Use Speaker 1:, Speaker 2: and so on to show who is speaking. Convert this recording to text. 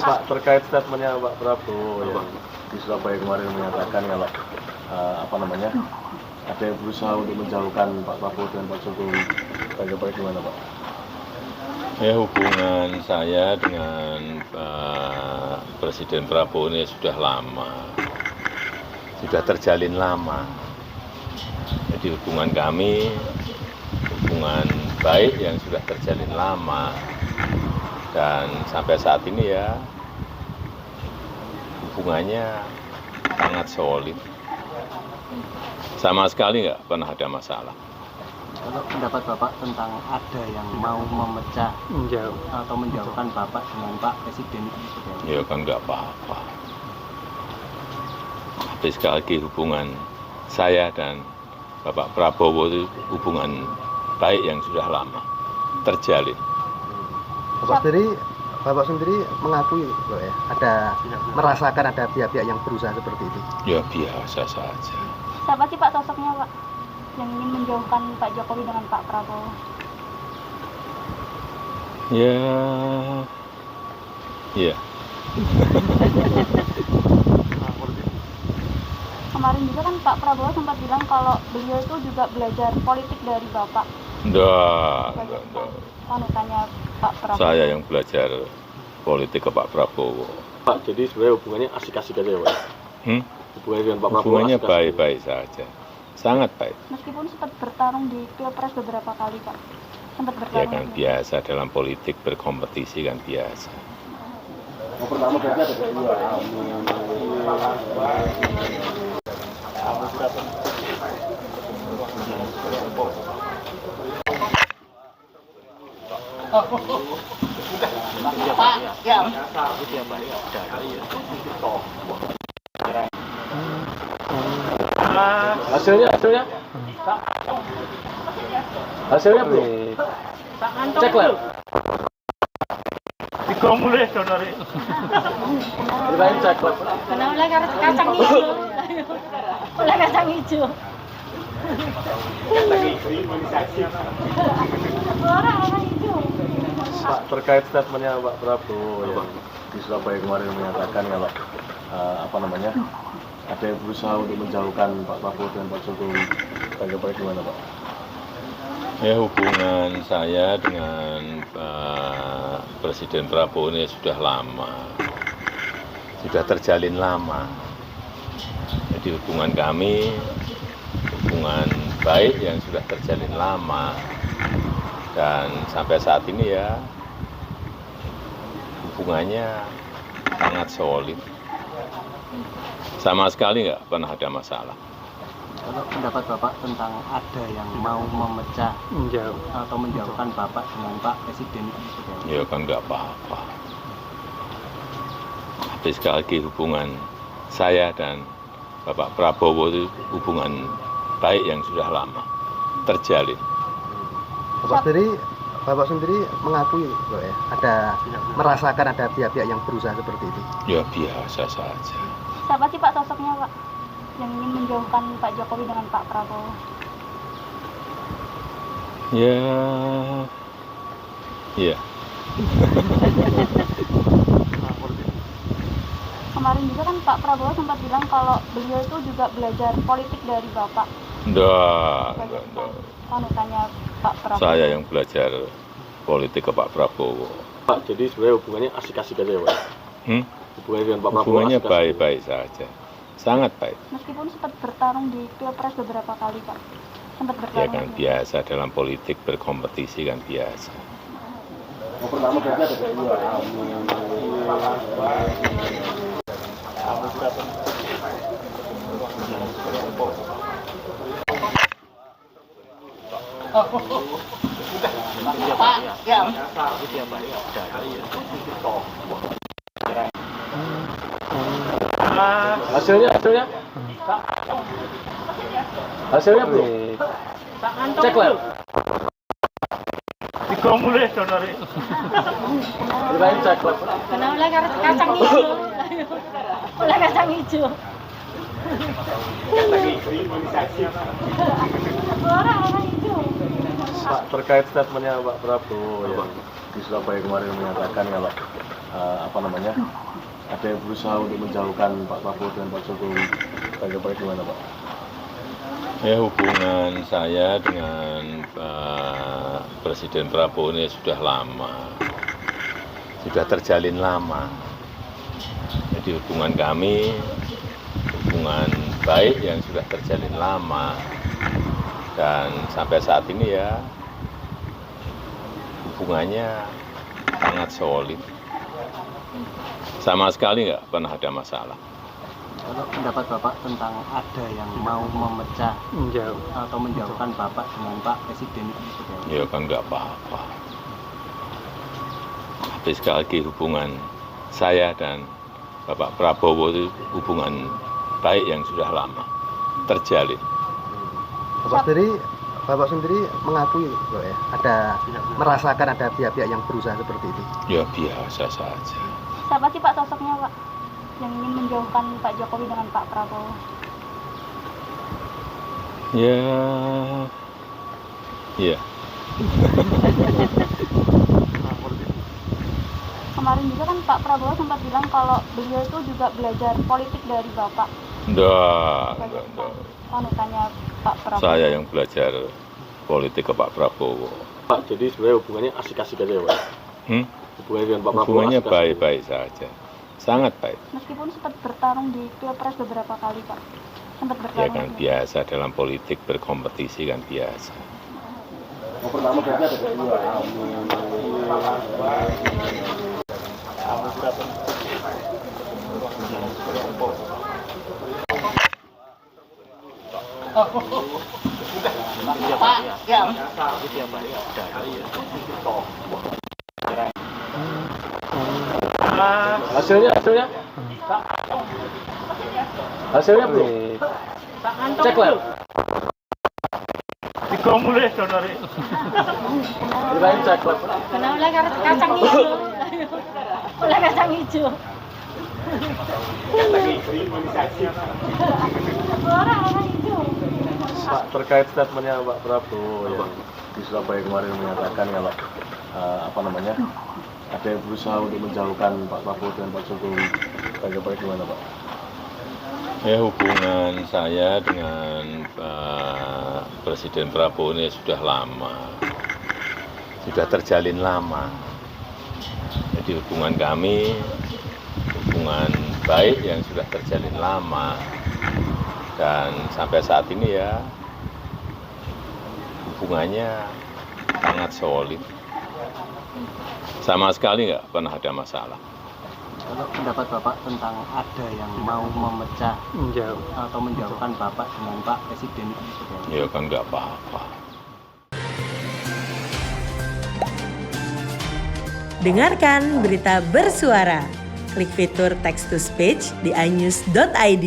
Speaker 1: Pak, terkait statementnya Pak Prabowo yang di Surabaya kemarin menyatakan kalau ada yang berusaha untuk menjauhkan Pak Prabowo dan Pak Jokowi. Tanggapannya gimana Pak?
Speaker 2: Ya, hubungan saya dengan Pak Presiden Prabowo ini sudah lama, sudah terjalin lama. Jadi hubungan kami, hubungan baik yang sudah terjalin lama. Dan sampai saat ini ya hubungannya sangat solid. Sama sekali nggak pernah ada masalah.
Speaker 3: Kalau pendapat Bapak tentang ada yang mau memecah atau menjauhkan Bapak dengan Pak Presiden itu seperti apa?
Speaker 2: Ya kan nggak apa-apa. Tapi sekali lagi hubungan saya dan Bapak Prabowo itu hubungan baik yang sudah lama terjalin.
Speaker 4: Bapak sendiri mengakui Pak, ya, merasakan ada pihak-pihak yang berusaha seperti itu.
Speaker 2: Ya biasa saja.
Speaker 5: Siapa sih Pak sosoknya Pak yang ingin menjauhkan Pak Jokowi dengan Pak Prabowo?
Speaker 2: Ya.
Speaker 5: Kemarin juga kan Pak Prabowo sempat bilang kalau beliau itu juga belajar politik dari Bapak.
Speaker 2: Enggak.
Speaker 5: Panutannya Pak Prabowo.
Speaker 2: Saya yang belajar politik ke Pak Prabowo.
Speaker 1: Pak, jadi sebenarnya hubungannya asik-asik aja ya Pak? Hubungannya dengan Pak Prabowo
Speaker 2: Hubungannya
Speaker 1: asik-asik.
Speaker 2: baik-baik saja, sangat baik.
Speaker 5: Meskipun sempat bertarung di Pilpres beberapa kali Pak. Sempat
Speaker 2: Ya
Speaker 5: bertarung.
Speaker 2: kan biasa dalam politik berkompetisi kan biasa.
Speaker 1: Yang pertama berarti ada berdua. Hasilnya belum? Cek lah.
Speaker 3: Dikomulih donori.
Speaker 1: Kirain cek lah.
Speaker 5: Karena oleh kacang hijau. Oleh kacang hijau. Orang hijau.
Speaker 1: Pak, terkait statementnya Pak Prabowo yang di Surabaya kemarin menyatakan kalau ada yang berusaha untuk menjauhkan Pak Prabowo dan Pak Jokowi. Tanggapannya gimana Pak?
Speaker 2: Ya, hubungan saya dengan Pak Presiden Prabowo ini sudah lama, sudah terjalin lama. Jadi hubungan kami, hubungan baik yang sudah terjalin lama. Dan sampai saat ini ya hubungannya sangat solid. Sama sekali nggak pernah ada masalah.
Speaker 3: Kalau pendapat Bapak tentang ada yang mau memecah atau menjauhkan Bapak dengan Pak Presiden itu seperti apa?
Speaker 2: Ya kan nggak apa-apa. Tapi sekali lagi hubungan saya dan Bapak Prabowo itu hubungan baik yang sudah lama terjalin.
Speaker 4: Bapak sendiri mengakui Pak, ya, merasakan ada pihak-pihak yang berusaha seperti itu.
Speaker 2: Ya biasa saja.
Speaker 5: Siapa sih Pak sosoknya Pak yang ingin menjauhkan Pak Jokowi dengan Pak Prabowo?
Speaker 2: Ya.
Speaker 5: Kemarin juga kan Pak Prabowo sempat bilang kalau beliau itu juga belajar politik dari Bapak.
Speaker 2: Enggak.
Speaker 5: Panutannya Pak Prabowo.
Speaker 2: Saya yang belajar politik ke Pak Prabowo.
Speaker 1: Pak, jadi sebenarnya hubungannya asik-asik aja ya Pak? Hubungannya dengan Pak Prabowo
Speaker 2: Hubungannya
Speaker 1: asik-asik.
Speaker 2: baik-baik saja, sangat baik.
Speaker 5: Meskipun sempat bertarung di Pilpres beberapa kali Pak. Sempat
Speaker 2: Ya
Speaker 5: bertarung.
Speaker 2: kan biasa dalam politik berkompetisi kan biasa.
Speaker 1: Yang pertama berarti ada berdua. Hasilnya belum? Cek lah.
Speaker 3: Dikomulih donori.
Speaker 1: Kirain cek lah.
Speaker 5: Karena oleh kacang hijau. Oleh kacang hijau. Orang hijau.
Speaker 1: Pak, terkait statementnya Pak Prabowo yang di Surabaya kemarin menyatakan kalau ada yang berusaha untuk menjauhkan Pak Prabowo dengan Pak Jokowi. Bagaimana gimana Pak?
Speaker 2: Ya, hubungan saya dengan Pak Presiden Prabowo ini sudah lama, sudah terjalin lama. Jadi hubungan kami, hubungan baik yang sudah terjalin lama, dan sampai saat ini ya hubungannya sangat solid. Sama sekali nggak pernah ada masalah.
Speaker 3: Kalau pendapat Bapak tentang ada yang mau memecah atau menjauhkan Bapak dengan Pak Presiden itu seperti apa?
Speaker 2: Ya kan nggak apa-apa. Tapi sekali lagi hubungan saya dan Bapak Prabowo itu hubungan baik yang sudah lama terjalin.
Speaker 4: Bapak sendiri mengakui Pak ya, ada merasakan ada pihak-pihak yang berusaha seperti itu.
Speaker 2: Ya biasa saja.
Speaker 5: Siapa sih Pak sosoknya Pak yang ingin menjauhkan Pak Jokowi dengan Pak Prabowo?
Speaker 2: Ya.
Speaker 5: Kemarin juga kan Pak Prabowo sempat bilang kalau beliau itu juga belajar politik dari Bapak.
Speaker 2: Enggak.
Speaker 5: Panutannya Pak Prabowo.
Speaker 2: Saya yang belajar politik ke Pak Prabowo.
Speaker 1: Pak, jadi sebenarnya hubungannya asik-asik aja ya Pak? Hubungannya dengan Pak Prabowo
Speaker 2: Hubungannya
Speaker 1: asik-asik.
Speaker 2: baik-baik saja, sangat baik.
Speaker 5: Meskipun sempat bertarung di Pilpres beberapa kali Pak. Sempat
Speaker 2: Ya
Speaker 5: bertarung.
Speaker 2: kan biasa dalam politik berkompetisi kan biasa.
Speaker 1: Yang pertama berarti ada kedua. Hasilnya belum? Cek lah. Kirain cek lah.
Speaker 5: Karena oleh kacang hijau. Oleh kacang hijau. Orang hijau.
Speaker 1: Pak, terkait statementnya Pak Prabowo yang di Surabaya kemarin menyatakan kalau ada yang berusaha untuk menjauhkan Pak Prabowo dengan Pak Jokowi. Bagaimana gimana Pak?
Speaker 2: Ya, hubungan saya dengan Pak Presiden Prabowo ini sudah lama, sudah terjalin lama. Jadi hubungan kami, hubungan baik yang sudah terjalin lama, dan sampai saat ini ya hubungannya sangat solid. Sama sekali nggak pernah ada masalah.
Speaker 3: Kalau pendapat Bapak tentang ada yang mau memecah atau menjauhkan Bapak dengan Pak Presiden itu seperti apa?
Speaker 2: Ya kan nggak apa-apa.
Speaker 6: Dengarkan berita bersuara. Klik fitur text to speech di inews.id.